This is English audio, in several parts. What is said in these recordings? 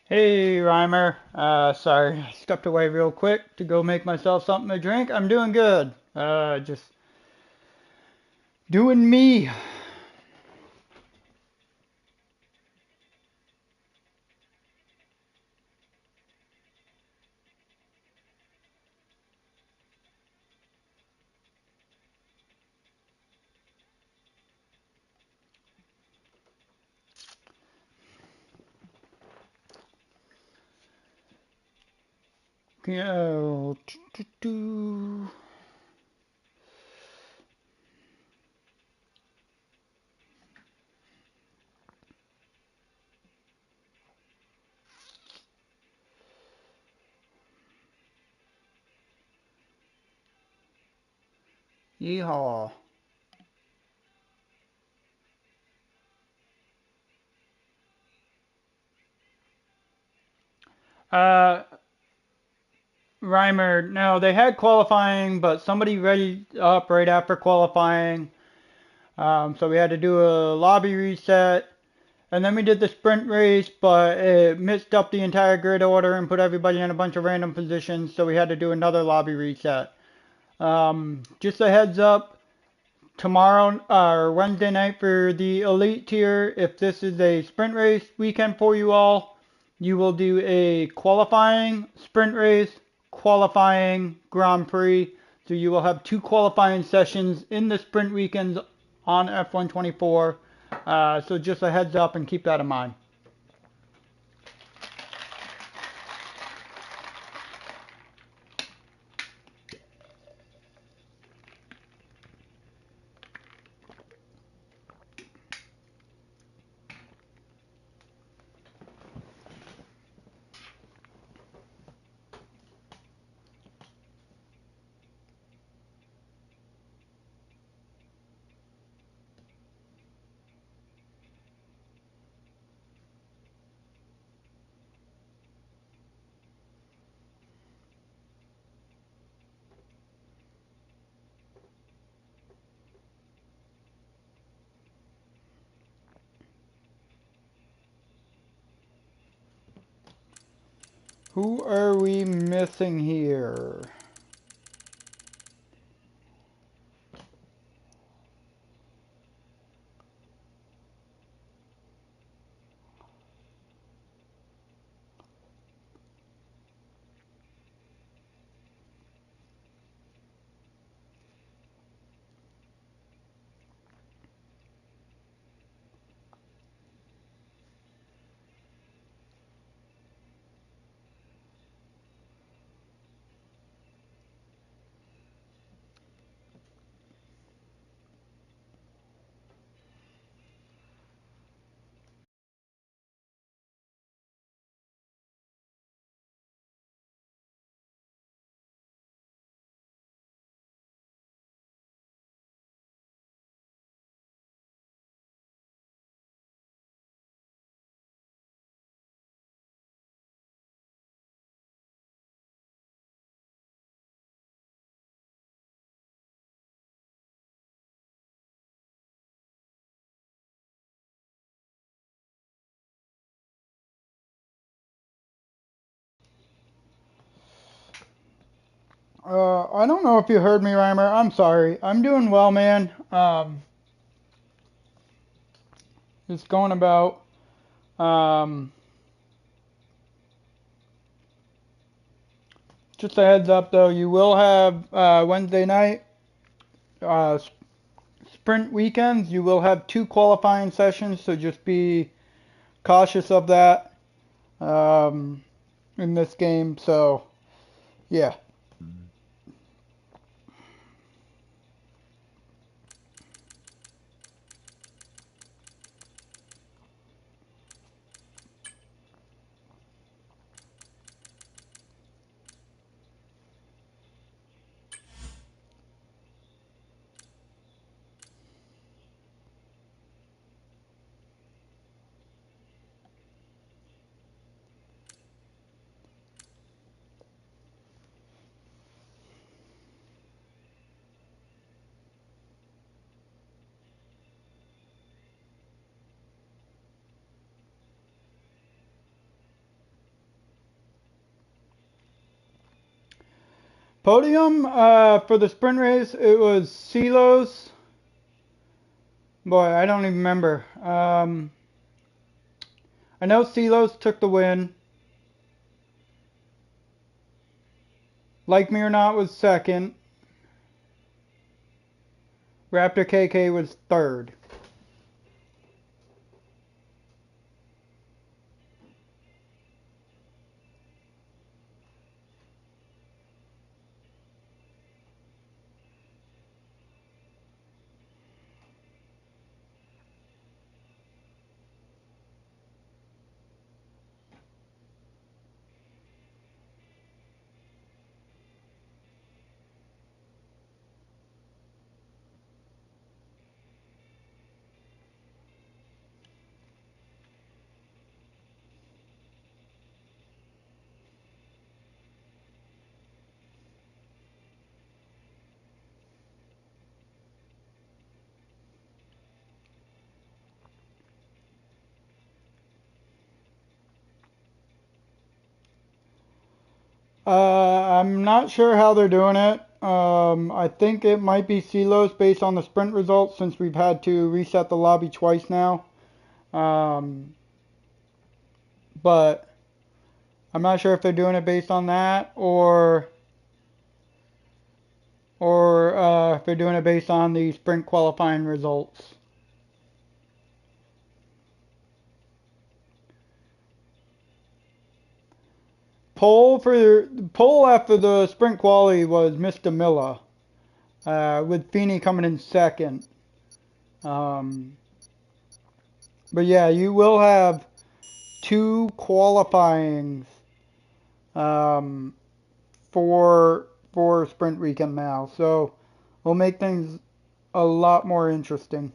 Hey, Reimer. Sorry, I stepped away real quick to go make myself something to drink. I'm doing good. Just doing me. Yeah. Yeehaw. Uh, Reimer, no, they had qualifying, but somebody ready up right after qualifying. So we had to do a lobby reset. And then we did the sprint race, but it mixed up the entire grid order and put everybody in a bunch of random positions, so we had to do another lobby reset. Just a heads up, tomorrow or Wednesday night for the elite tier, if this is a sprint race weekend for you all, you will do a qualifying sprint race, qualifying Grand Prix. So you will have two qualifying sessions in the sprint weekends on F124. So just a heads up and keep that in mind. Who are we missing here? I don't know if you heard me, Reimer. I'm sorry. I'm doing well, man. Just going about. Um, just a heads up, though. You will have Wednesday night uh, sprint weekends. You will have two qualifying sessions, so just be cautious of that in this game. So, yeah. Podium for the sprint race, it was Silos. Boy, I don't even remember. I know Silos took the win. Like Me or Not was second. Raptor KK was third. I'm not sure how they're doing it. I think it might be Silos based on the sprint results since we've had to reset the lobby twice now. But I'm not sure if they're doing it based on that or if they're doing it based on the sprint qualifying results. Pole after the sprint quali was Mr. Miller, with Feeney coming in second. But yeah, you will have two qualifyings for sprint weekend now, so we'll make things a lot more interesting.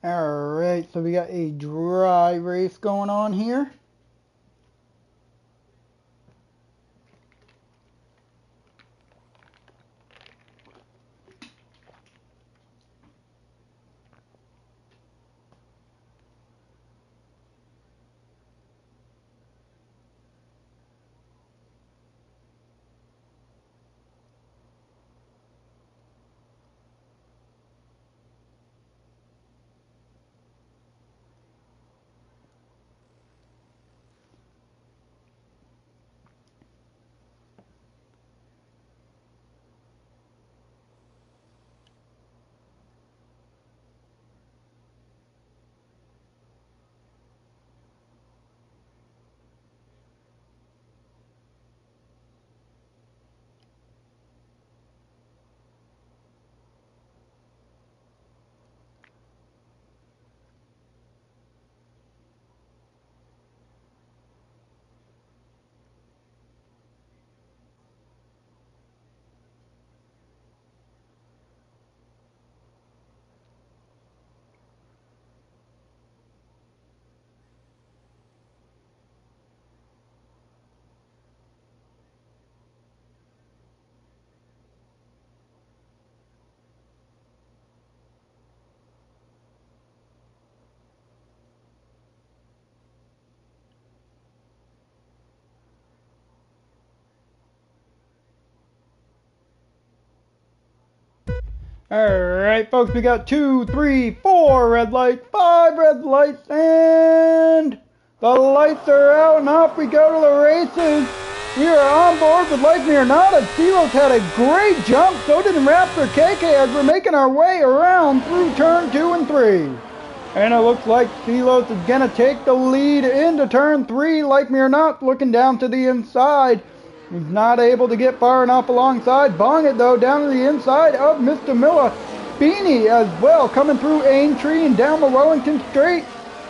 Alright, so we got a dry race going on here. Alright, folks, we got 2, 3, 4 red lights, 5 red lights, and the lights are out, and off we go to the races. We are on board with Like Me or Not. Silos had a great jump. So did Raptor KK as we're making our way around through turn 2 and 3. And it looks like Silos is going to take the lead into turn 3. Like Me or Not looking down to the inside. He's not able to get far enough alongside. Bong it though down to the inside of Mr. Miller. Beanie as well coming through Aintree and down the Wellington Straight.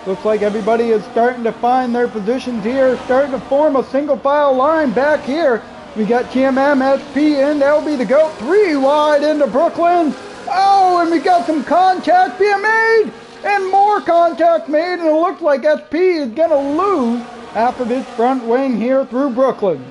Looks like everybody is starting to find their positions here, starting to form a single file line back here. We got TMM, SP, and LB the GOAT 3 wide into Brooklyn. Oh, and we got some contact being made, and more contact made, and it looks like SP is going to lose after this front wing here through Brooklyn.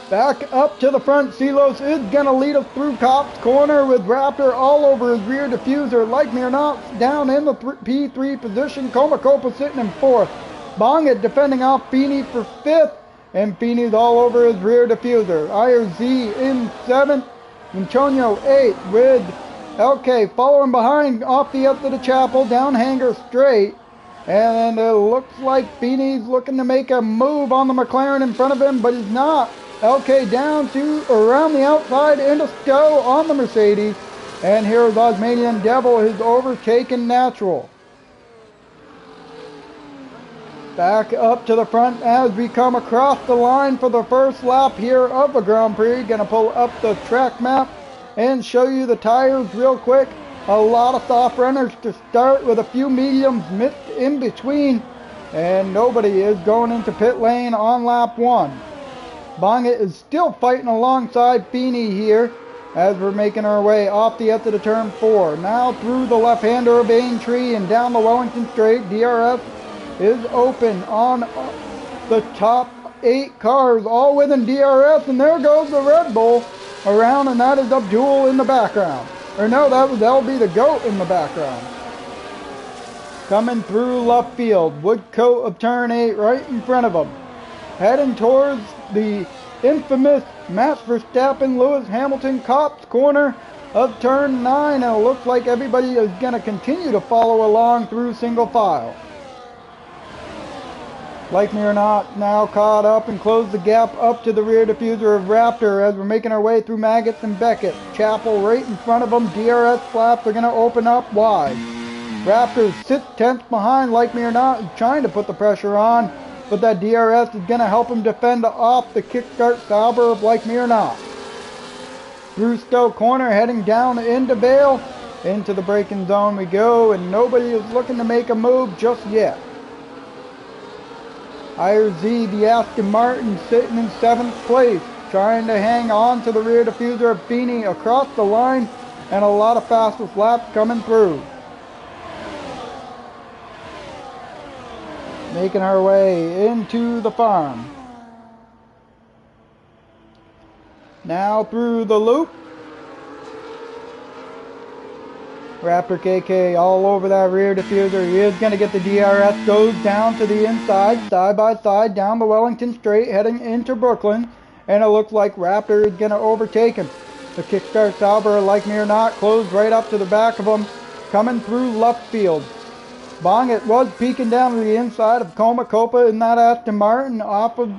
Back up to the front, Silos is going to lead us through Cop's corner with Raptor all over his rear diffuser. Like Me or Not down in the P3 position. Comacopa sitting in 4th. Bongit defending off Beanie for 5th. And Beanie's all over his rear diffuser. IRZ in 7th. Antonio 8th with LK following behind off the up to the chapel. Down Hanger Straight. And it looks like Beanie's looking to make a move on the McLaren in front of him, but he's not. LK down to around the outside into Stowe on the Mercedes. And here's Osmanian Devil, his overtaken natural. Back up to the front as we come across the line for the first lap here of the Grand Prix. Gonna pull up the track map and show you the tires real quick. A lot of soft runners to start with a few mediums mixed in between. And nobody is going into pit lane on lap 1. Bongit is still fighting alongside Beanie here as we're making our way off the exit of turn 4. Now through the left-hander of Aintree and down the Wellington Straight. DRS is open on the top 8 cars, all within DRS, and there goes the Red Bull around, and that is Abdul in the background. Or no, that was LB the GOAT in the background. Coming through left field, Woodcote of turn 8 right in front of him. Heading towards the infamous Max Verstappen, Lewis Hamilton, Cop's corner of turn 9. And it looks like everybody is going to continue to follow along through single file. Like Me or Not now caught up and closed the gap up to the rear diffuser of Raptor as we're making our way through Maggots and Beckett. Chapel right in front of them. DRS flaps are going to open up wide. Raptor sits 10th behind Like Me or Not, trying to put the pressure on. But that DRS is going to help him defend off the kickstart Sauber of Like Me or Not. Through Stowe corner, heading down into Vale. Into the braking zone we go, and nobody is looking to make a move just yet. IRZ, the Aston Martin, sitting in 7th place, trying to hang on to the rear diffuser of Beanie across the line, and a lot of fastest laps coming through. Making our way into the farm. Now through the loop. Raptor KK all over that rear diffuser. He is going to get the DRS. Goes down to the inside, side by side, down the Wellington Straight, heading into Brooklyn. And it looks like Raptor is going to overtake him. The kickstart Sauber, Like Me or Not, closed right up to the back of him. Coming through left field. Bongit was peeking down to the inside of Comacopa in that Aston Martin off of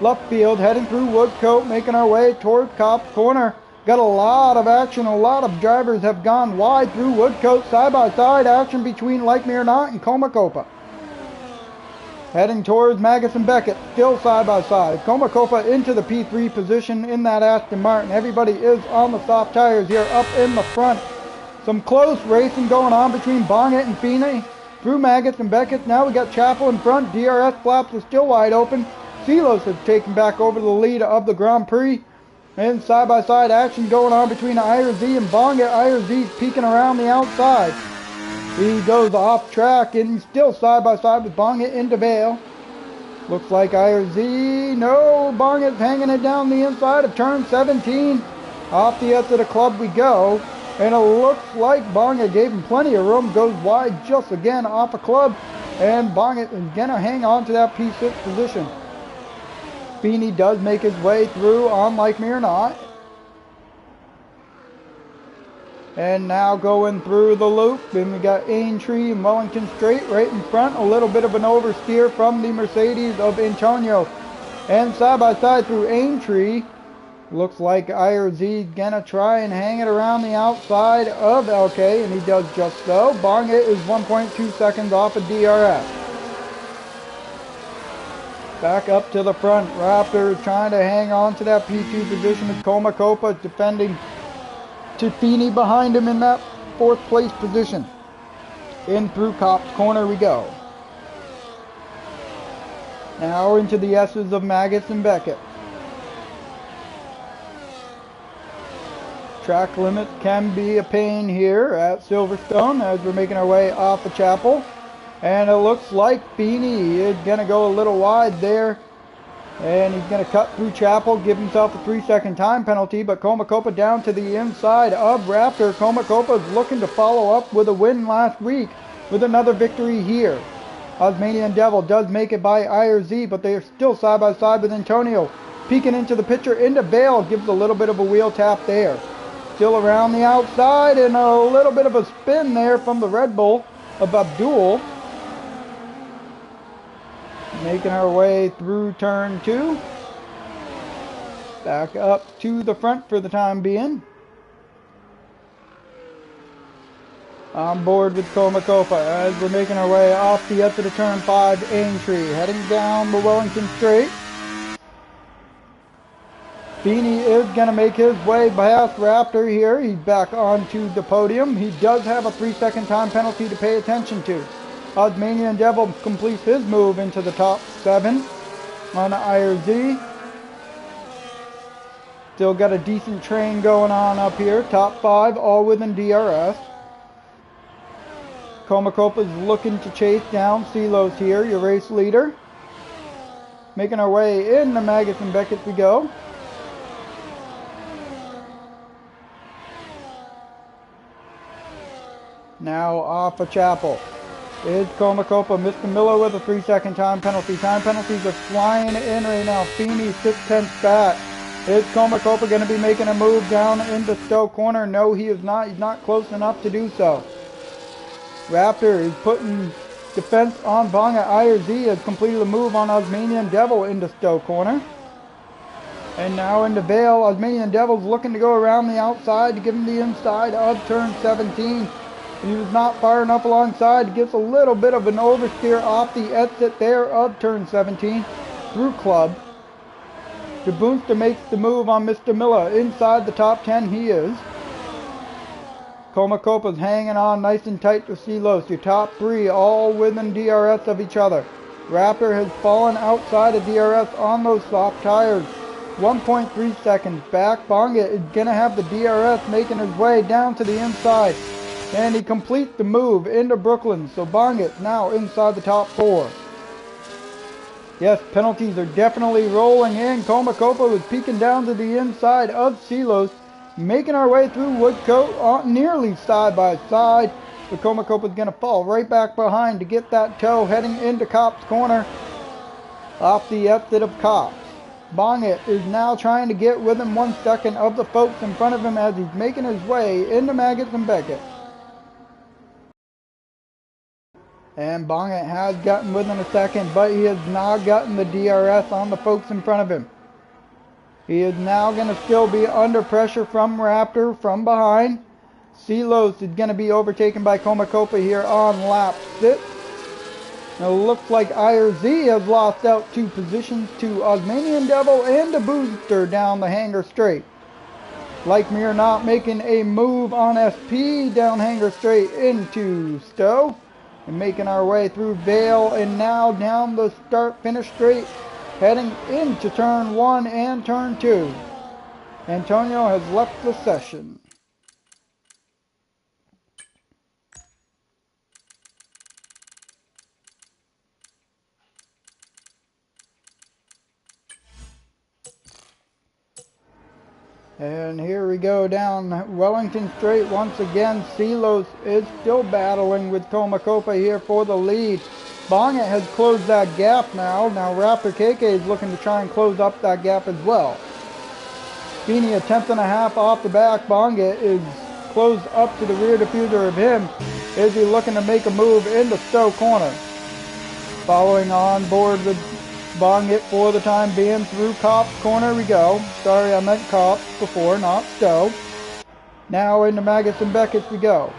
left field, heading through Woodcote, making our way towards Cop's corner. Got a lot of action. A lot of drivers have gone wide through Woodcote. Side-by-side action between Like Me or Not and Comacopa. Heading towards Maggots and Beckett, still side-by-side. Comacopa into the P3 position in that Aston Martin. Everybody is on the soft tires here up in the front. Some close racing going on between Bongit and Feeney. Through Maggots and Beckett. Now we got Chapel in front. DRS flaps are still wide open. Silos has taken back over the lead of the Grand Prix. And side-by-side action going on between IRZ and Bongit. IRZ peeking around the outside. He goes off track and he's still side-by-side with Bongit into Vale. Looks like IRZ. No, Bongit's hanging it down the inside of turn 17. Off the exit of the club we go. And it looks like Bongit gave him plenty of room. Goes wide just again off a club. And Bongit is going to hang on to that P6 position. Feeney does make his way through on Like Me or Not. And now going through the loop. And we got Aintree and Wellington Straight right in front. A little bit of an oversteer from the Mercedes of Antonio. And side by side through Aintree. Looks like IRZ gonna try and hang it around the outside of LK, and he does just so. Bongit is 1.2 seconds off of DRS. Back up to the front. Raptor trying to hang on to that P2 position as Copa defending Tiffini behind him in that 4th place position. In through Cop's corner we go. Now into the S's of Maggots and Beckett. Track limits can be a pain here at Silverstone as we're making our way off the chapel. And it looks like Beanie is going to go a little wide there. And he's going to cut through Chapel, give himself a 3-second time penalty. But Copa down to the inside of Raptor. Copa is looking to follow up with a win last week with another victory here. Osmanian Devil does make it by IRZ, but they are still side by side with Antonio. Peeking into the picture, into Vale, gives a little bit of a wheel tap there. Still around the outside, and a little bit of a spin there from the Red Bull of Abdul. Making our way through turn 2. Back up to the front for the time being. On board with Copa as we're making our way off the exit of turn 5 Aintree. Heading down the Wellington Straight. Beanie is going to make his way past Raptor here. He's back onto the podium. He does have a 3-second time penalty to pay attention to. Osmanian Devil completes his move into the top 7 on IRZ. Still got a decent train going on up here. Top 5 all within DRS. Copa is looking to chase down Silos here, your race leader. Making our way into Maggots and Beckett we go. Now off of Chapel is Copa. Mr. Miller with a 3-second time penalty. Time penalties are flying in right now. Feeney 6/10 back. Is Copa going to be making a move down into Stowe corner? No, he is not. He's not close enough to do so. Raptor is putting defense on Bonga. IRZ has completed a move on Osmanian Devil into Stowe corner. And now into Vale. Osmanian Devil's looking to go around the outside to give him the inside of turn 17. He was not far enough alongside. Gets a little bit of an oversteer off the exit there of turn 17 through Club. The Boonster makes the move on Mr. Miller. Inside the top 10 he is. Copa's hanging on nice and tight to Silos. Your top 3 all within DRS of each other. Raptor has fallen outside of DRS on those soft tires. 1.3 seconds back. Bonga is going to have the DRS making his way down to the inside. And he completes the move into Brooklyn. So Bonga now inside the top 4. Yes, penalties are definitely rolling in. Copa was peeking down to the inside of Silos. Making our way through Woodcote nearly side by side. But Copa is going to fall right back behind to get that toe heading into Cop's corner. Off the exit of Cops. Bonga is now trying to get within 1 second of the folks in front of him as he's making his way into Maggots and Beckett. And Bonga has gotten within a second, but he has now gotten the DRS on the folks in front of him. He is now going to still be under pressure from Raptor from behind. Silos is going to be overtaken by Copa here on lap 6. Now it looks like IRZ has lost out 2 positions to Osmanian Devil and a Booster down the Hanger Straight. Like me or not, making a move on SP down Hanger Straight into Stowe. And making our way through Vale and now down the start-finish straight, heading into turn 1 and turn 2. Antonio has left the session. And here we go down Wellington Straight once again. Silos is still battling with Copa here for the lead. Bonga has closed that gap now. Now Raptor KK is looking to try and close up that gap as well. Feeney a 1/10.5 off the back. Bonga is closed up to the rear diffuser of him. Is he looking to make a move into Stowe corner? Following on board with Bong it for the time being through Cop's corner we go. Sorry, I meant Cop before, not Stowe. Now into Maggots and Beckett's we go.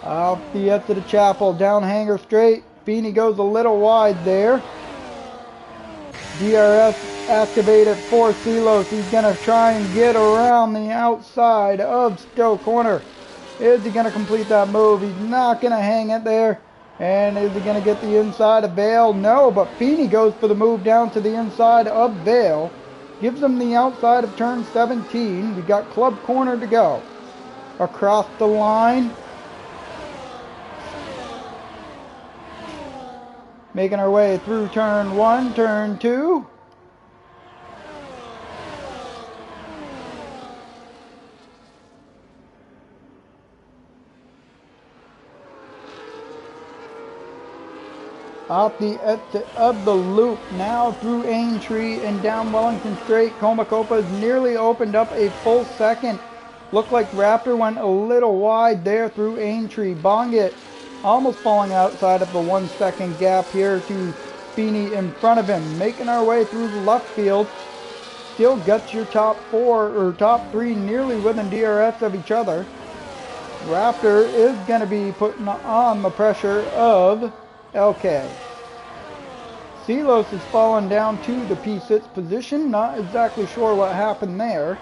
Off the edge of the chapel, down hanger straight. Feeney goes a little wide there. DRS activated for Silos. He's going to try and get around the outside of Stowe corner. Is he going to complete that move? He's not going to hang it there. And is he going to get the inside of Vale? No, but Feeney goes for the move down to the inside of Vale. Gives him the outside of turn 17. We got club corner to go. Across the line. Making our way through turn 1, turn 2. Off the exit of the loop, now through Aintree and down Wellington Straight. Comacopa has nearly opened up a full second. Looked like Raptor went a little wide there through Aintree. Bongit almost falling outside of the 1 second gap here to Feeney in front of him. Making our way through the left field. Still gets your top 4 or top 3 nearly within DRS of each other. Raptor is going to be putting on the pressure of LK. Silos has fallen down to the P6 position. Not exactly sure what happened there.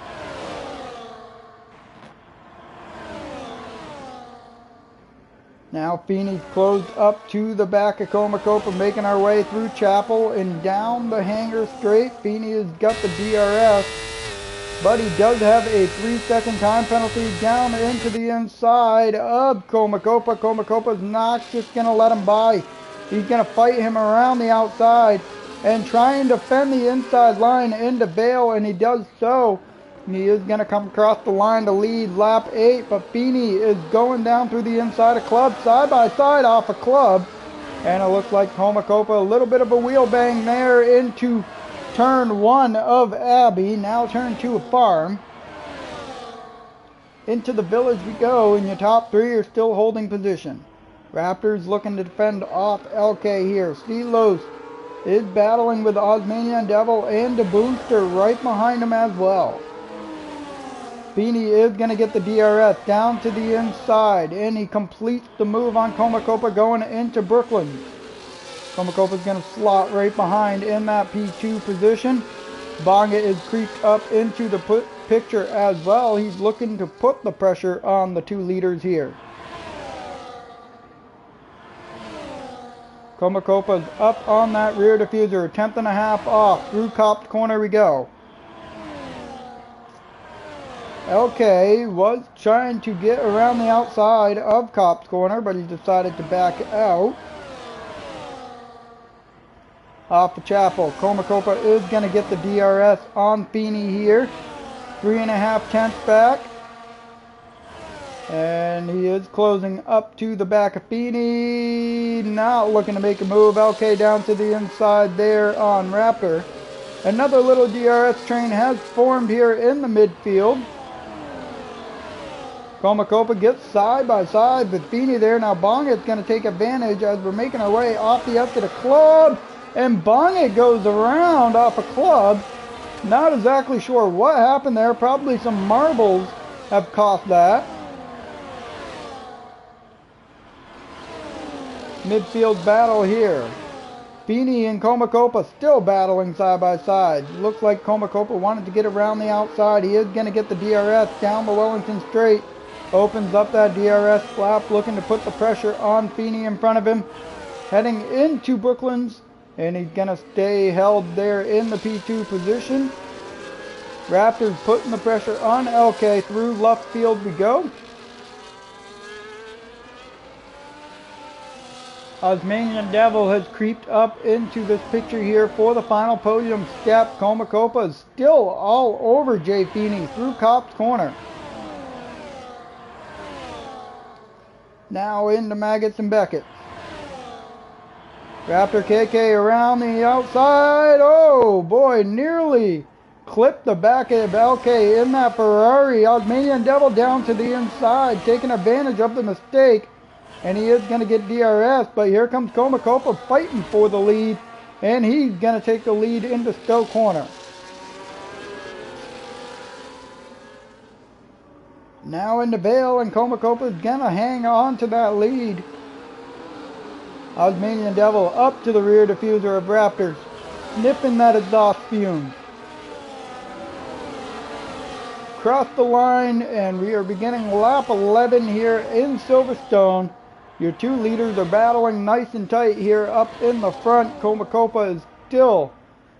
Now Feeney's closed up to the back of Comacopa, making our way through Chapel and down the hanger straight. Feeney has got the DRS, but he does have a 3-second time penalty down into the inside of Comacopa. Comacopa's not just going to let him by. He's going to fight him around the outside and try and defend the inside line into Vale, and he does so. He is going to come across the line to lead lap 8, but Feeney is going down through the inside of Club, side by side off of Club. And it looks like Comacopa, a little bit of a wheel bang there into turn 1 of Abbey. Now turn 2 of Farm. Into the village we go, and your top 3 are still holding position. Raptors looking to defend off LK here. Steelos is battling with Osmanian Devil and the Booster right behind him as well. Feeney is going to get the DRS down to the inside, and he completes the move on Comacopa going into Brooklyn. Comacopa's going to slot right behind in that P2 position. Bonga is creeped up into the picture as well. He's looking to put the pressure on the 2 leaders here. Comacopa's up on that rear diffuser, 10.5 off. Through Cop's corner we go. LK was trying to get around the outside of Cop's corner, but he decided to back out. Off the Chapel, Comacopa is going to get the DRS on Feeney here. 3.5 tenths back. And he is closing up to the back of Feeney. Not looking to make a move. LK down to the inside there on Raptor. Another little DRS train has formed here in the midfield. Comacopa gets side by side with Feeney there. Now Bongit's going to take advantage as we're making our way off the up to the Club. And Bongit goes around off a Club. Not exactly sure what happened there. Probably some marbles have cost that. Midfield battle here. Feeney and Comacopa still battling side by side. Looks like Comacopa wanted to get around the outside. He is going to get the DRS down the Wellington Straight. Opens up that DRS flap, looking to put the pressure on Feeney in front of him. Heading into Brooklands, and he's going to stay held there in the P2 position. Raptors putting the pressure on LK. Through left field we go. Osmanian Devil has creeped up into this picture here for the final podium step. Comacopa is still all over Jay Feeney through Cop's corner. Now into Maggots and Beckett. Raptor KK around the outside. Oh boy, nearly clipped the back of LK in that Ferrari. Osmanian Devil down to the inside, taking advantage of the mistake. and he is going to get DRS, but here comes Comacopa fighting for the lead, and he's going to take the lead into Stowe Corner. Now into Vale, and Comacopa is going to hang on to that lead. Osmanian Devil up to the rear diffuser of Raptors, sniffing that exhaust fume. Cross the line, and we are beginning lap 11 here in Silverstone. Your two leaders are battling nice and tight here up in the front. Comacopa is still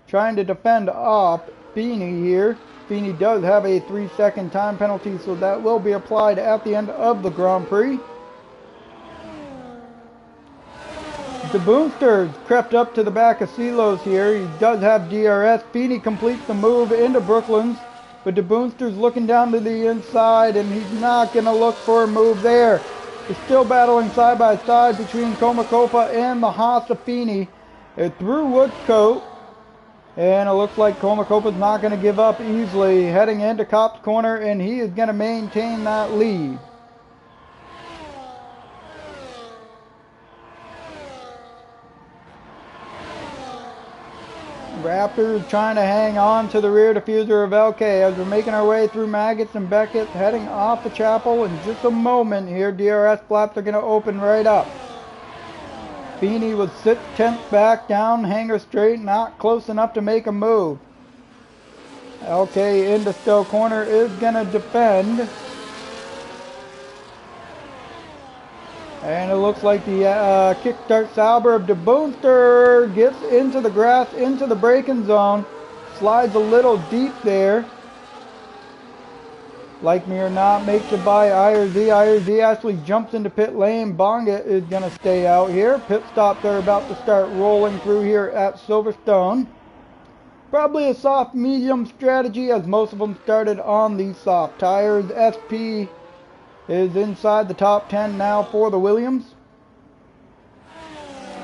trying to defend off Feeney here. Feeney does have a 3-second time penalty, so that will be applied at the end of the Grand Prix. The Boomster's crept up to the back of Silos here. He does have DRS. Feeney completes the move into Brooklands, but the Boomster's looking down to the inside, and he's not going to look for a move there. They're still battling side by side between Comacopa and the Haas of Feeney. They're through Woodcote, and it looks like Comacopa's not going to give up easily. Heading into Cop's Corner, and he is going to maintain that lead. Raptors trying to hang on to the rear diffuser of LK as we're making our way through Maggots and Beckett, heading off the chapel in just a moment here. DRS flaps are going to open right up. Feeney was 6/10 back down, hanger straight, not close enough to make a move. LK into Stowe Corner is going to defend. And it looks like the kickstart Sauber of the Boomster gets into the grass, into the braking zone. Slides a little deep there. Like me or not, makes it by IRZ. IRZ actually jumps into pit lane. Bonga is going to stay out here. Pit stops are about to start rolling through here at Silverstone. Probably a soft medium strategy, as most of them started on these soft tires. SP is inside the top 10 now for the Williams.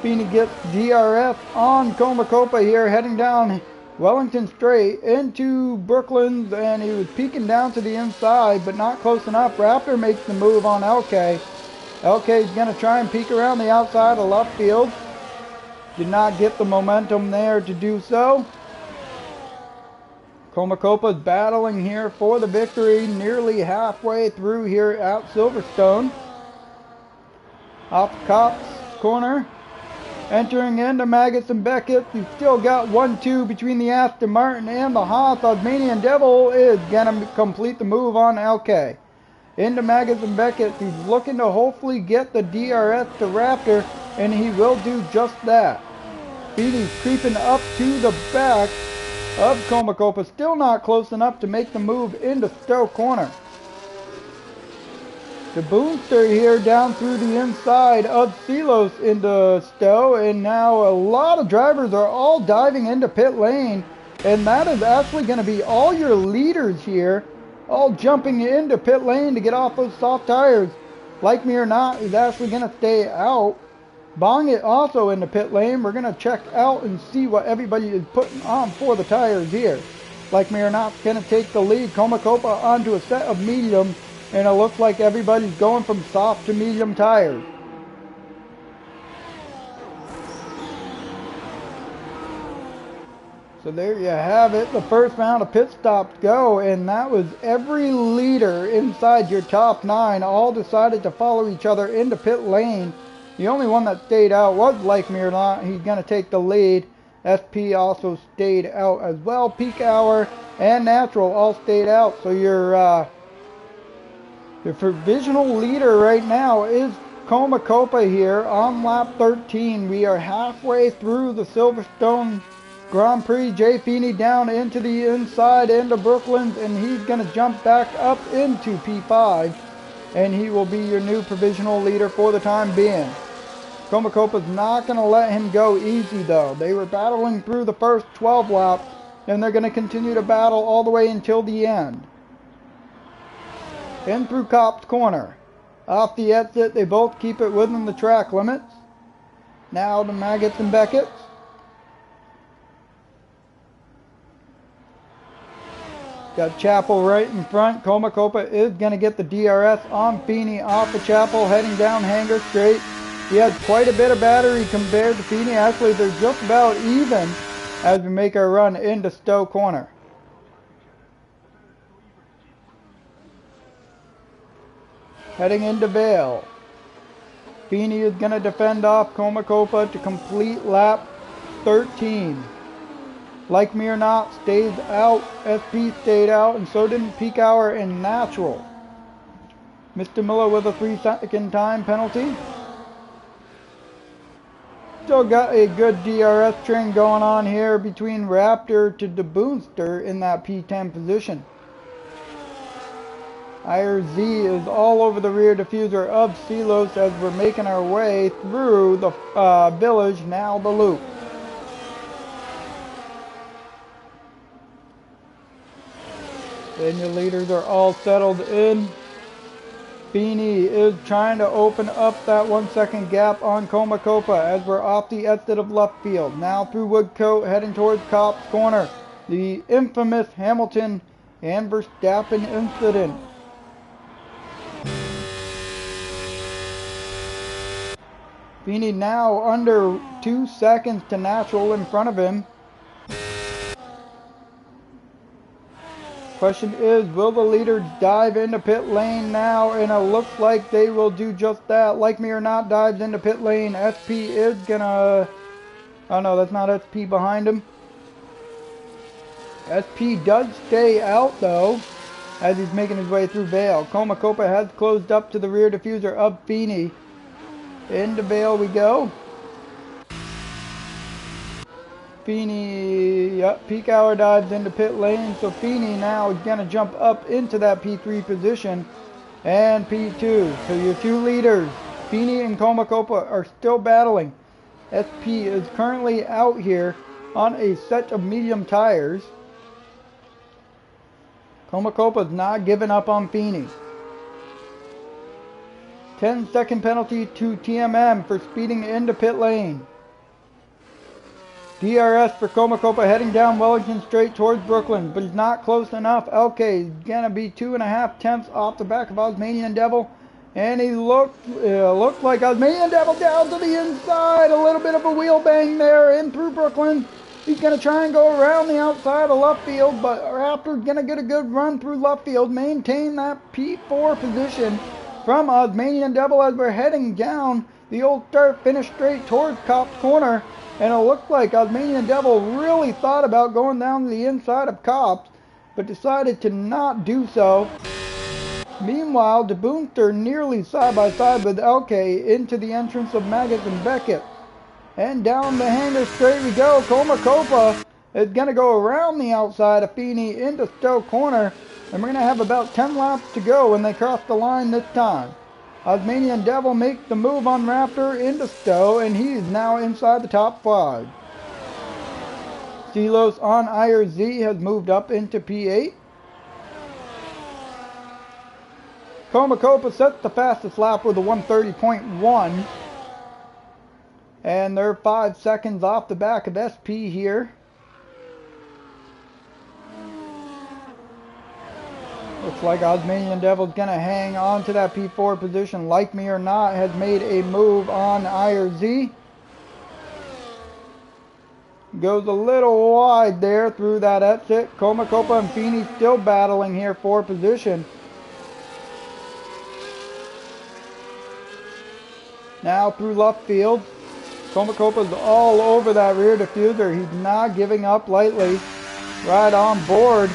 Feeney gets DRS on Comacopa here, heading down Wellington Straight into Brooklands, and he was peeking down to the inside, but not close enough. Raptor makes the move on LK. LK is going to try and peek around the outside of left field. Did not get the momentum there to do so. Comacopa is battling here for the victory, nearly halfway through here at Silverstone. Off Cop's Corner, entering into Maggots and Beckett. You've still got 1-2 between the Aston Martin and the Haas. Osmanian Devil is going to complete the move on LK. Into Maggots and Beckett. He's looking to hopefully get the DRS to Raptor, and he will do just that. Feeney's creeping up to the back of Comacopa, still not close enough to make the move into Stowe Corner. The Boomster here down through the inside of Silos into Stowe, and now a lot of drivers are all diving into pit lane, and that is actually going to be all your leaders here, all jumping into pit lane to get off those soft tires. Like me or not, he's actually going to stay out. Bong it also in the pit lane. We're going to check out and see what everybody is putting on for the tires here. Like me or not, going to take the lead. Comacopa onto a set of medium, and it looks like everybody's going from soft to medium tires. So there you have it. The first round of pit stops go, and that was every leader inside your top 9 all decided to follow each other into pit lane. The only one that stayed out was Like Me or Not. He's going to take the lead. SP also stayed out as well. Peak Hour and Natural all stayed out. So your provisional leader right now is Comacopa here on lap 13. We are halfway through the Silverstone Grand Prix. Jay Feeney down into the inside into Brooklands, and he's going to jump back up into P5. And he will be your new provisional leader for the time being. Comacopa's not going to let him go easy though. They were battling through the first 12 laps, and they're going to continue to battle all the way until the end. In through Cop's Corner. Off the exit, they both keep it within the track limits. Now to Maggots and Beckett. Got Chapel right in front. Comacopa is going to get the DRS on Feeney off of Chapel, heading down Hanger Straight. He has quite a bit of battery compared to Feeney. Actually, they're just about even as we make our run into Stowe Corner. Heading into Vale. Feeney is going to defend off Comacopa to complete lap 13. Like me or not, stayed out. SP stayed out, and so didn't Peak Hour and Natural. Mr. Miller with a 3-second time penalty. Still got a good DRS train going on here between Raptor to the Boonster in that P10 position. IRZ is all over the rear diffuser of Silos as we're making our way through the village, now the loop. And your leaders are all settled in. Feeney is trying to open up that 1 second gap on Comacopa as we're off the exit of left field. Now through Woodcote, heading towards Copse Corner. The infamous Hamilton and Verstappen incident. Feeney now under 2 seconds to Natural in front of him. Question is, will the leaders dive into pit lane now? And it looks like they will do just that. Like me or not, dives into pit lane. SP is gonna... Oh no, that's not SP behind him. SP does stay out though, as he's making his way through Vale. Comacopa has closed up to the rear diffuser of Feeney. Into Vale we go. Feeney, yep, Peak Hour dives into pit lane, so Feeney now is going to jump up into that P3 position, and P2. So your two leaders, Feeney and Comacopa, are still battling. SP is currently out here on a set of medium tires. Comacopa is not giving up on Feeney. 10-second penalty to TMM for speeding into pit lane. DRS for Comacopa heading down Wellington straight towards Brooklyn, but he's not close enough. Okay, he's gonna be 2.5 tenths off the back of Osmanian Devil, and he looked like Osmanian Devil down to the inside. A little bit of a wheel bang there in through Brooklyn. He's gonna try and go around the outside of left field, but Raptor's gonna get a good run through left field, maintain that P4 position from Osmanian Devil as we're heading down the old start finish straight towards Copse Corner. And it looked like Osmanian Devil really thought about going down to the inside of Copse, but decided to not do so. Meanwhile, De Boonster nearly side by side with LK into the entrance of Maggots and Beckett. And down the Hanger straight we go. Comacopa is going to go around the outside of Feeney into Stowe Corner. And we're going to have about 10 laps to go when they cross the line this time. Osmanian Devil makes the move on Raptor into Stowe, and he's now inside the top 5. Silos on IRZ has moved up into P8. Comacopa sets the fastest lap with a 1:30.1. And they're 5 seconds off the back of SP here. Looks like Osmanian Devil's going to hang on to that P4 position. Like me or not, has made a move on IRZ. Goes a little wide there through that exit. Comacopa and Feeney still battling here for position. Now through left field. Comacopa's all over that rear diffuser. He's not giving up lightly. Right on board.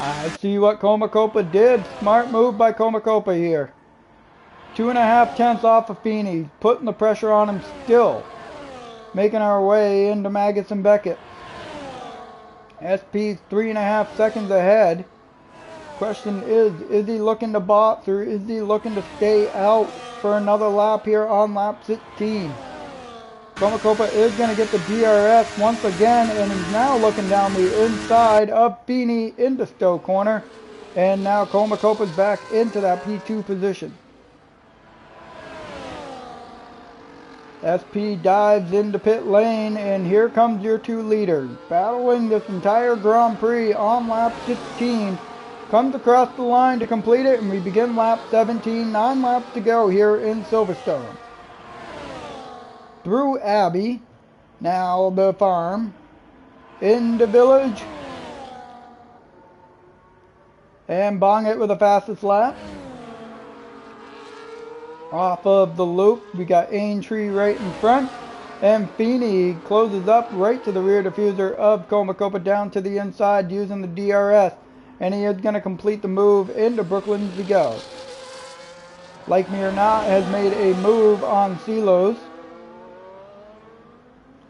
I see what Comacopa did. Smart move by Comacopa here. 2.5 tenths off of Feeney. Putting the pressure on him still. Making our way into Maggots and Beckett. SP's 3.5 seconds ahead. Question is he looking to box or is he looking to stay out for another lap here on lap 16? Comacopa is going to get the DRS once again, and he's now looking down the inside of Feeney into Stowe Corner. And now Comacopa's back into that P2 position. SP dives into pit lane, and here comes your two leaders. Battling this entire Grand Prix on lap 16. Comes across the line to complete it, and we begin lap 17. 9 laps to go here in Silverstone. Through Abbey, now the farm, into Village, and Bongett with the fastest lap. Off of the loop, we got Aintree right in front, and Feeney closes up right to the rear diffuser of Comacopa down to the inside using the DRS, and he is going to complete the move into Brooklyn as we go. Like Me or Not has made a move on Silos.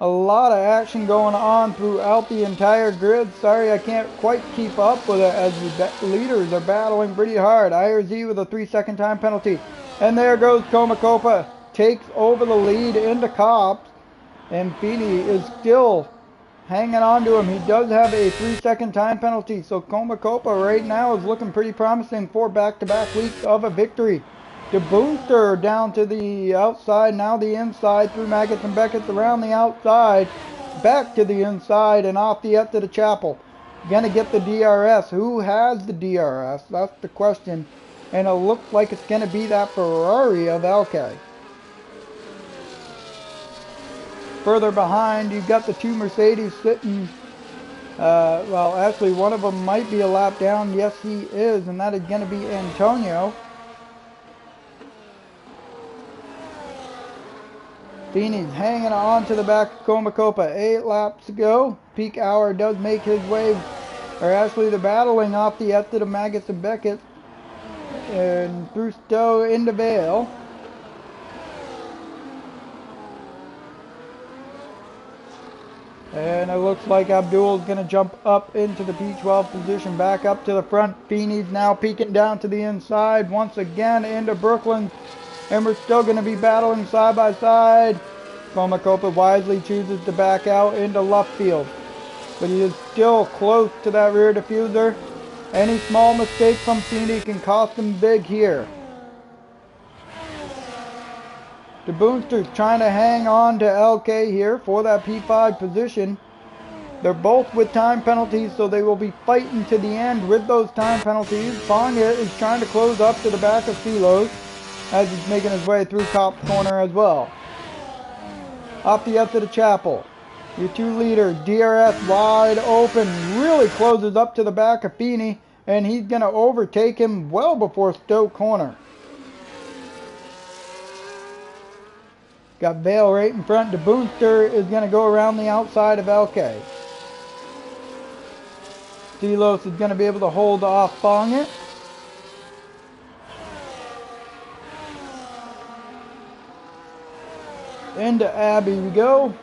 A lot of action going on throughout the entire grid. Sorry I can't quite keep up with it as the leaders are battling pretty hard. IRZ with a 3-second time penalty. And there goes Comacopa. Takes over the lead into Cops. And Feeney is still hanging on to him. He does have a 3-second time penalty. So Comacopa right now is looking pretty promising for back-to-back weeks of a victory. The booster down to the outside, now the inside, through Maggots and Beckett's around the outside, back to the inside and off the up to the Chapel. Gonna get the DRS. Who has the DRS? That's the question. And it looks like it's gonna be that Ferrari of LK. Further behind, you've got the two Mercedes sitting. Well, actually, one of them might be a lap down. Yes, he is, and that is gonna be Antonio. Feeney's hanging on to the back of Comacopa. 8 laps to go. Peak Hour does make his way, or actually they're battling off the exit of Maggots and Beckett. And through Stowe into Vale. And it looks like Abdul's going to jump up into the P12 position, back up to the front. Feeney's now peeking down to the inside once again into Brooklyn. And we're still going to be battling side by side. Comacopa wisely chooses to back out into Luffield. But he is still close to that rear diffuser. Any small mistake from Feeney can cost him big here. The Boomster's trying to hang on to LK here for that P5 position. They're both with time penalties, so they will be fighting to the end with those time penalties. Bongett is trying to close up to the back of Silos as he's making his way through Cop's corner as well. Off the up to the Chapel. Your two leader, DRS wide open, really closes up to the back of Feeney, and he's going to overtake him well before Stowe corner. Got Vale right in front. The Boomster is going to go around the outside of LK. Silos is going to be able to hold off Bongett. Into Abbey we go.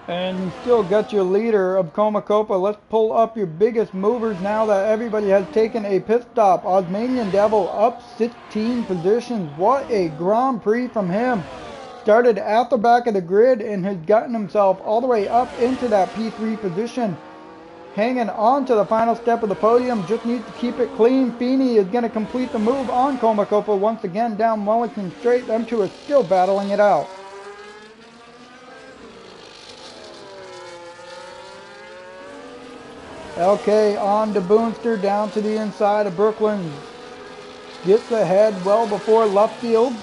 And you still got your leader of Comacopa. Let's pull up your biggest movers now that everybody has taken a pit stop. Osmanian Devil up 16 positions. What a Grand Prix from him. Started at the back of the grid and has gotten himself all the way up into that P3 position. Hanging on to the final step of the podium. Just needs to keep it clean. Feeney is going to complete the move on Comacopa once again down Wellington Straight. Them two are still battling it out. LK on to Boomster down to the inside of Brooklyn. Gets ahead well before Luffield.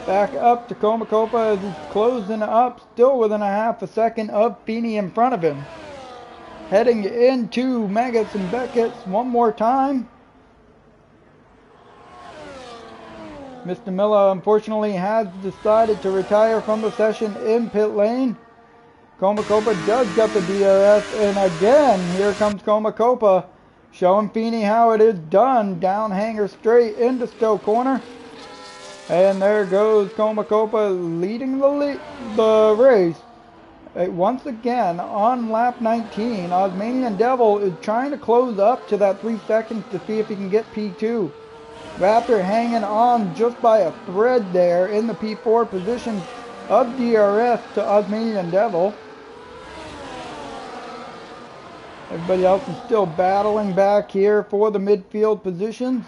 Back up to Comacopa as he's closing up, still within a half a second of Feeney in front of him. Heading into Maggots and Beckett's one more time. Mr. Miller unfortunately has decided to retire from the session in pit lane. Comacopa does get the DRS, and again, here comes Comacopa, showing Feeney how it is done. Down hanger straight into Stowe corner. And there goes Comacopa leading the race. Once again, on lap 19, Osmanian Devil is trying to close up to that 3 seconds to see if he can get P2. Raptor hanging on just by a thread there in the P4 position of DRS to Osmanian Devil. Everybody else is still battling back here for the midfield positions.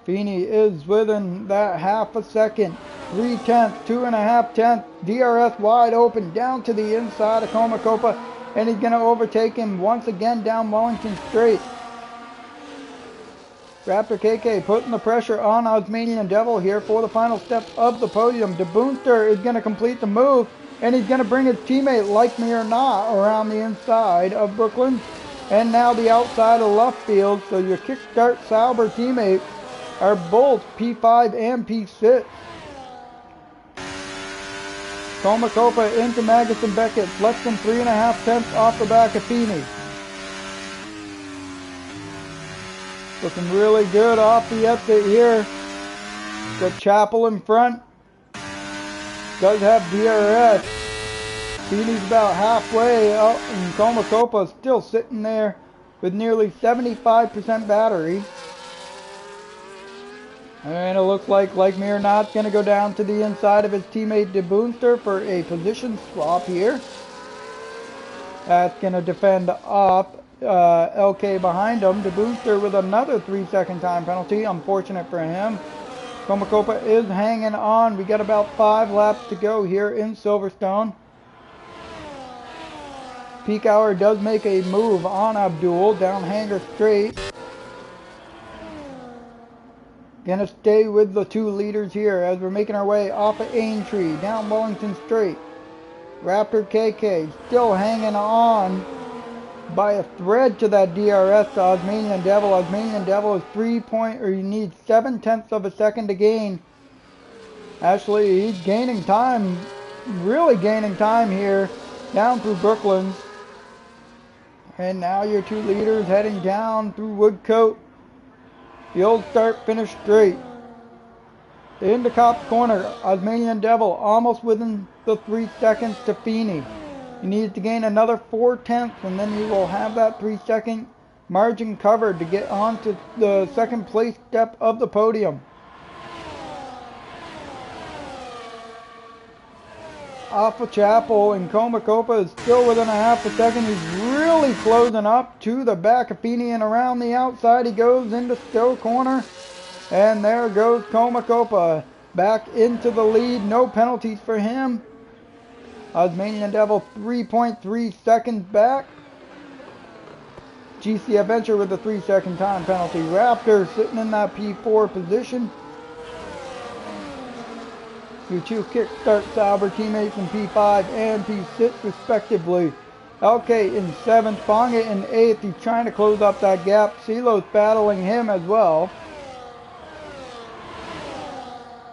Feeney is within that half a second. 3/10, 2.5 tenths. DRS wide open down to the inside of Comacopa, and he's going to overtake him once again down Wellington Straight. Raptor KK putting the pressure on Osmanian Devil here for the final step of the podium. De Boonster is going to complete the move, and he's going to bring his teammate, Like Me or Not, around the inside of Brooklyn, and now the outside of left field. So your Kickstart Sauber teammates are both P5 and P6. Comacopa into Magus and Beckett, less than 3.5 tenths off the back of Feeney. Looking really good off the exit here. Got Chapel in front. Does have DRS. Feeney's about halfway up, and Comacopa is still sitting there with nearly 75% battery. And it looks like Me or Not's going to go down to the inside of his teammate De Boonster for a position swap here. That's going to defend off LK behind him. De Boonster with another 3-second time penalty. Unfortunate for him. Comacopa is hanging on. We got about 5 laps to go here in Silverstone. Peak Hour does make a move on Abdul down Hanger Straight. Gonna stay with the 2 leaders here as we're making our way off of Aintree down Wellington Straight. Raptor KK still hanging on by a thread to that DRS to Osmanian Devil. Osmanian Devil is he needs 7/10 of a second to gain. Actually, he's gaining time, really gaining time here down through Brooklands. And now your 2 leaders heading down through Woodcote. The old start-finish straight. Into Cop Corner, Osmanian Devil almost within the 3 seconds to Feeney. He needs to gain another 4/10, and then he will have that 3-second margin covered to get on to the second place step of the podium. Alpha Chapel and Comacopa is still within a half a second. He's really closing up to the back of Feeney, and around the outside he goes into Stowe Corner. And there goes Comacopa back into the lead. No penalties for him. Osmanian Devil 3.3 seconds back. GC Adventure with a 3-second time penalty. Raptor sitting in that P4 position. Your 2 Kickstart Sauber teammates in P5 and P6 respectively. LK in 7th, Bonga in 8th. He's trying to close up that gap. CeeLo's battling him as well.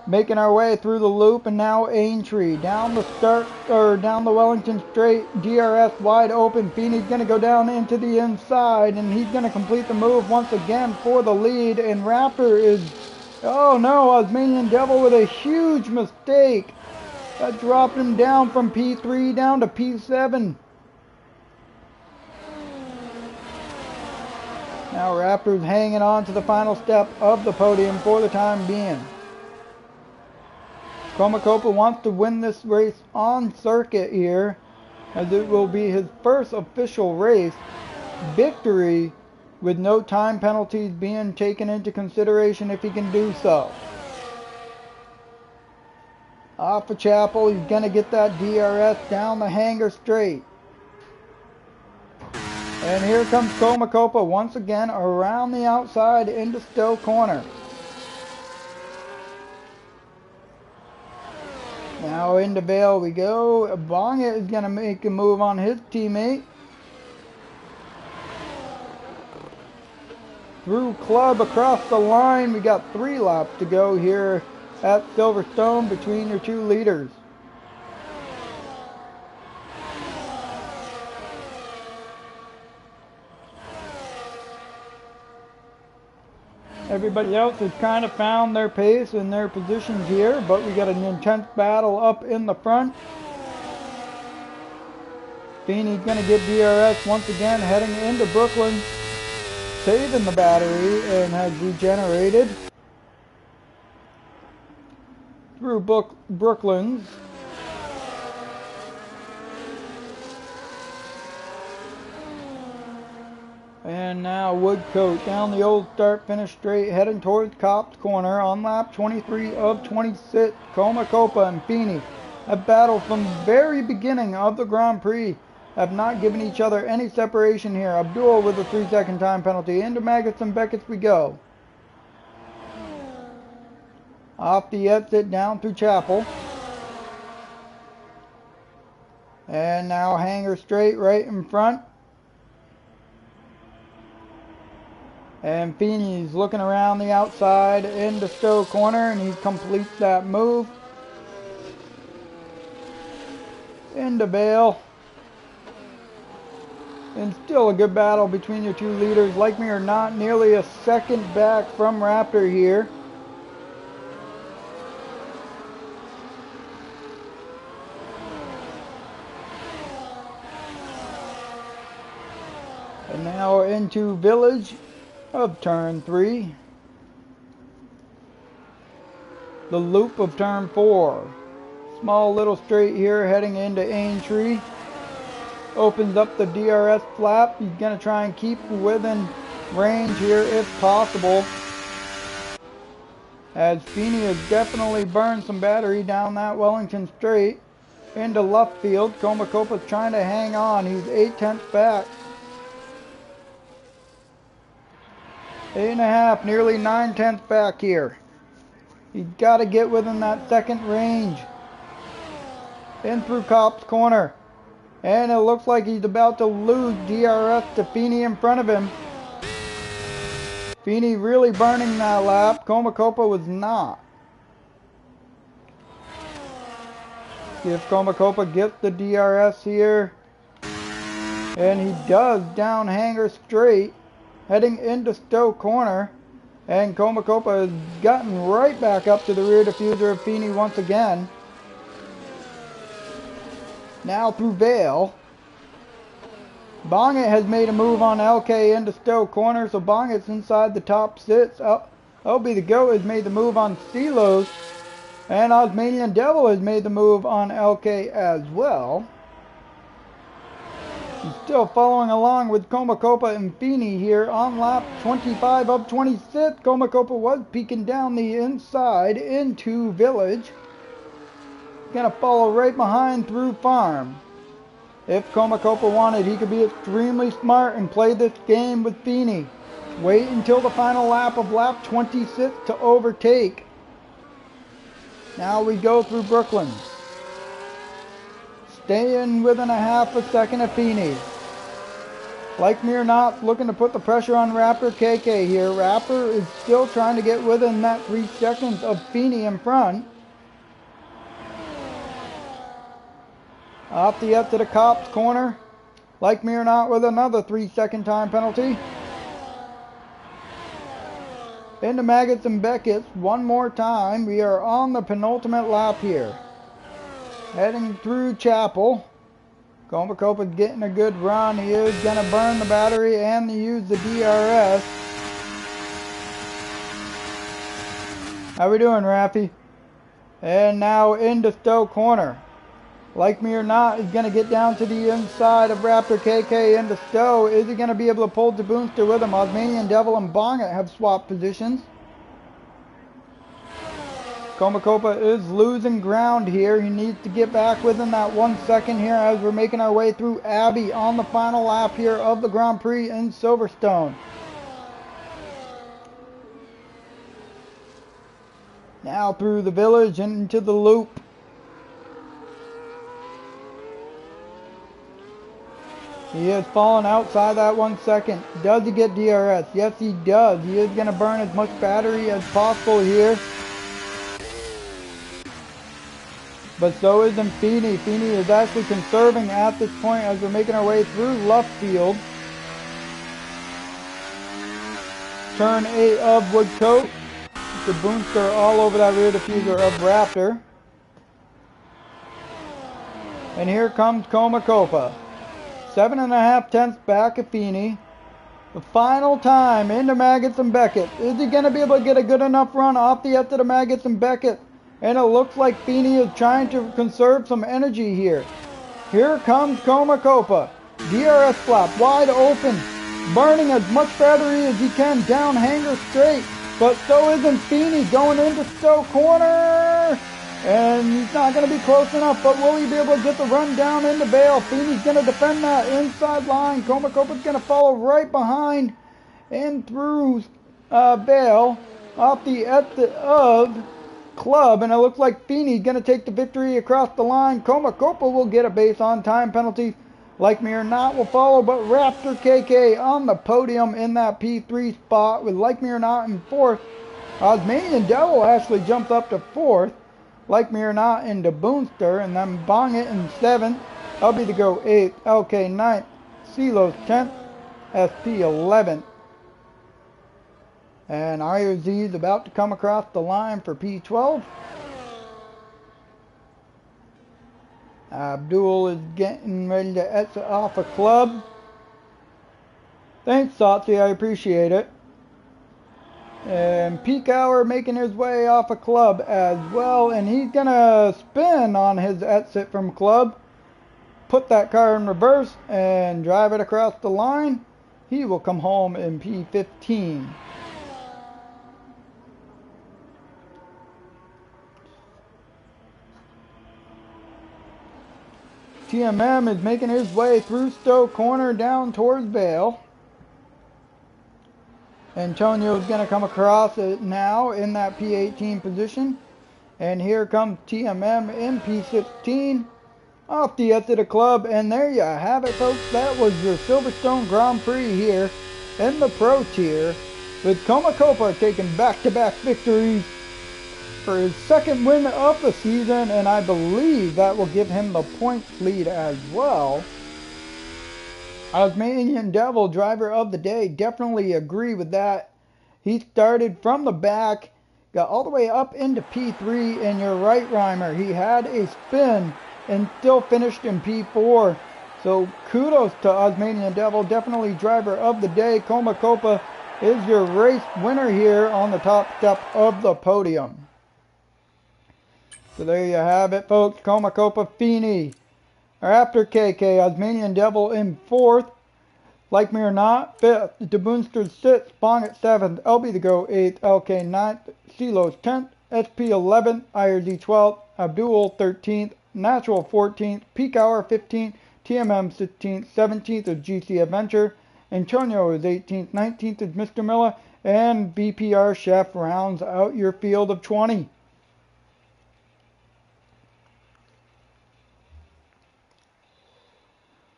Making our way through the loop, and now Aintree down the Wellington Straight. DRS wide open. Feeney's going to go down into the inside, and he's going to complete the move once again for the lead. And Raptor is, oh no, Osmanian Devil with a huge mistake. That dropped him down from P3 down to P7. Now Raptor's hanging on to the final step of the podium for the time being. Comacopa wants to win this race on circuit here, as it will be his first official race victory with no time penalties being taken into consideration if he can do so. Off of Chapel, he's going to get that DRS down the Hanger Straight. And here comes Comacopa once again around the outside into Stowe Corner. Now into Vale we go. Bonga is going to make a move on his teammate. Through Club across the line. We got 3 laps to go here at Silverstone between your 2 leaders. Everybody else has kind of found their pace and their positions here, but we got an intense battle up in the front. Feeney's going to get DRS once again, heading into Brooklyn, saving the battery, and has regenerated. Through Brooklands. And now Woodcote down the old start-finish straight, heading towards Cops Corner on lap 23 of 26. Comacopa and Feeney have battled from the very beginning of the Grand Prix, have not given each other any separation here. Abdul with a 3-second time penalty. Into Maggots and Beckett's we go. Off the exit down through Chapel. And now Hanger straight right in front. And Feeney's looking around the outside into Stowe Corner, and he completes that move. Into Vale. And still a good battle between your two leaders. Like me or not, nearly a second back from Raptor here. And now into Village of turn 3. The loop of turn 4. Small little straight here heading into Aintree. Opens up the DRS flap. He's going to try and keep within range here if possible, as Feeney has definitely burned some battery down that Wellington straight. Into left field. Comacopa's trying to hang on. He's 8/10 back. 8.5, nearly 9/10 back here. He's got to get within that second range. In through Cops Corner. And it looks like he's about to lose DRS to Feeney in front of him. Feeney really burning that lap. Comacopa was not. See if Comacopa gets the DRS here. And he does, down Hanger straight, heading into Stowe Corner. And Comacopa has gotten right back up to the rear diffuser of Feeney once again. Now through Vale. Bonget has made a move on LK into Stowe Corner, so Bonget's inside the top 6. LB the Goat has made the move on Silos, and Osmanian Devil has made the move on LK as well. He's still following along with Comacopa and Feeney here on lap 25 of 26. Comacopa was peeking down the inside into Village. Gonna follow right behind through Farm. If Comacopa wanted, he could be extremely smart and play this game with Feeney. Wait until the final lap of lap 26 to overtake. Now we go through Brooklyn. Staying within a half a second of Feeney. Like me or not, looking to put the pressure on Raptor KK here. Raptor is still trying to get within that 3 seconds of Feeney in front. Off the up to the Cops Corner. Like me or not, with another 3-second time penalty. Into Maggots and Beckett's one more time. We are on the penultimate lap here. Heading through Chapel. Comacopa's getting a good run. He is going to burn the battery and use the DRS. How we doing, Raffy? And now into Stowe Corner. Like me or not, he's going to get down to the inside of Raptor KK into Stowe. Is he going to be able to pull the Boonster with him? Osmanian Devil and Bonget have swapped positions. Comacopa is losing ground here. He needs to get back within that 1 second here as we're making our way through Abbey on the final lap here of the Grand Prix in Silverstone. Now through the Village and into the loop. He has fallen outside that 1 second. Does he get DRS? Yes, he does. He is going to burn as much battery as possible here. But so isn't Feeney. Feeney is actually conserving at this point as we're making our way through left field. Turn 8 of Woodcote. The Boonster all over that rear diffuser of Raptor. And here comes Comacopa. 7.5 back of Feeney. The final time into Maggots and Beckett. Is he going to be able to get a good enough run off the exit of Maggots and Beckett? And it looks like Feeney is trying to conserve some energy here. Here comes Comacopa. DRS flap wide open. burning as much battery as he can down hanger straight. But so isn't Feeney going into Stowe corner. And he's not going to be close enough, but will he be able to get the run down into Vale? Feeney's going to defend that inside line. Comacopa's going to follow right behind and through Vale off the exit of Club. And it looks like Feeney's going to take the victory across the line. Comacopa will get a base on time penalty. Like me or not will follow, but Raptor KK on the podium in that P3 spot with Like Me or Not in 4th. Osmanian Devil actually jumped up to 4th. Like Me or Not into Boonster, and then Bong It in 7th. I'll be to go 8th, LK 9th, CeeLo's 10th, SP 11th. And IRZ is about to come across the line for P12. Abdul is getting ready to exit off a Club. Thanks, Satsi, I appreciate it. And Peak Hour making his way off a Club as well. And he's going to spin on his exit from Club. Put that car in reverse and drive it across the line. He will come home in P15. TMM is making his way through Stowe corner down towards Vale. Antonio is going to come across it now in that P18 position. And here comes TMM in P16 off the exit of Club. And there you have it, folks. That was your Silverstone Grand Prix here in the Pro Tier, with Comacopa taking back-to-back victories for his second win of the season, and I believe that will give him the points lead as well. Osmanian Devil, driver of the day, definitely agree with that. He started from the back, got all the way up into P3, and you're right, Reimer, he had a spin and still finished in P4. So kudos to Osmanian Devil, definitely driver of the day. Comacopa is your race winner here on the top step of the podium. So there you have it, folks. Comacopa Feeney are after KK. Osmanian Devil in 4th. Like Me or Not, 5th. DeBoonster 6th. Bong at 7th. LB to go 8th. LK 9th. CeeLo's 10th. SP 11th. IRZ 12th. Abdul 13th. Natural 14th. Peak Hour 15th. TMM 16th. 17th is GC Adventure. Antonio is 18th. 19th is Mr. Miller. And BPR Chef rounds out your field of 20.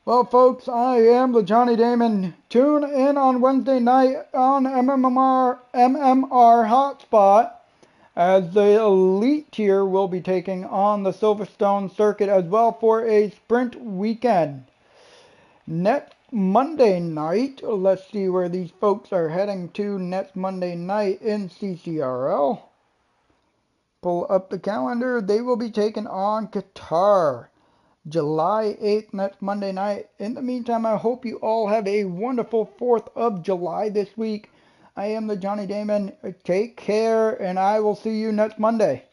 Well, folks, I am the Johnny Damon. Tune in on Wednesday night on MMR Hotspot, as the Elite Tier will be taking on the Silverstone circuit as well for a sprint weekend. Next Monday night, let's see where these folks are heading to next Monday night in CCRL. Pull up the calendar. They will be taking on Qatar. July 8th, next Monday night. In the meantime, I hope you all have a wonderful 4th of July this week. I am the Johnny Damon. Take care, and I will see you next Monday.